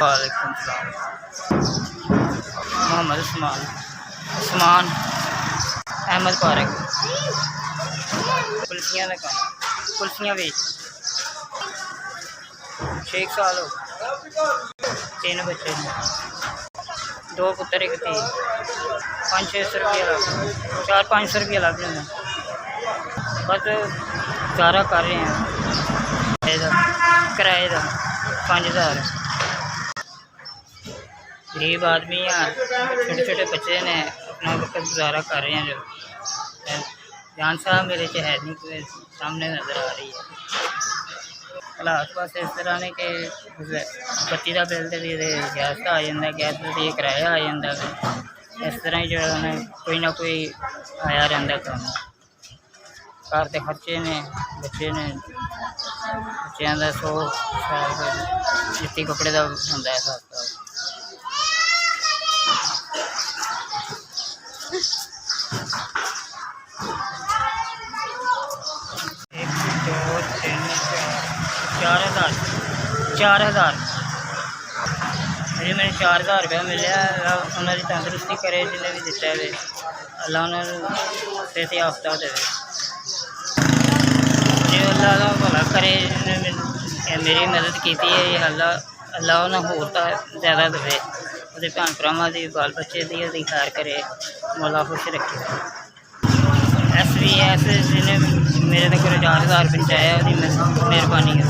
वालेकुम सलाम। मोहम्मद उस्मान अहमद पारक कुल्फियाँ का काम, कुल्फियाँ बेच 6 साल हो, 3 बच्चे हैं, 2 पुत्र 1 धी, 500-600 रुपया लग 400-500 रुपया लग रहे हैं। बस गुजारा कर रहे हैं किराए का 5000। गरीब आदमी हैं, छोटे छोटे बच्चे ने, अपना वक्त गुजारा कर रहे हैं। जो जान साहब मेरे से है नहीं, कोई सामने नज़र आ रही है। हालात बस इस तरह ने कि बत्ती का बिल तो गैस का आ जाता, गैस का किराया आ जाता, इस तरह ही जो कोई ना कोई आया रहा काम। घर के खर्चे ने, बच्चे ने, बच्चों का 100 जुत्ती कपड़े का होंगे हिसाब। एक 2 3 4 4 हज़ार जी मैंने 4000 रुपया मिले। उन्होंने तंदुरुस्ती करे जिन्हें भी दिता है, अल्लाह उन्होंने सेहत याफ्ता दे। जो अल्लाह का भला करे, मेरी मदद की है, अल्लाह उन्हें होर ज़्यादा दे, वो भैन भरावां की बाल बच्चे की खैर करे, मौला खुश रखे। SVS जिन्हें मेरे तक 4000 पहुँचाया, मेहरबानी है।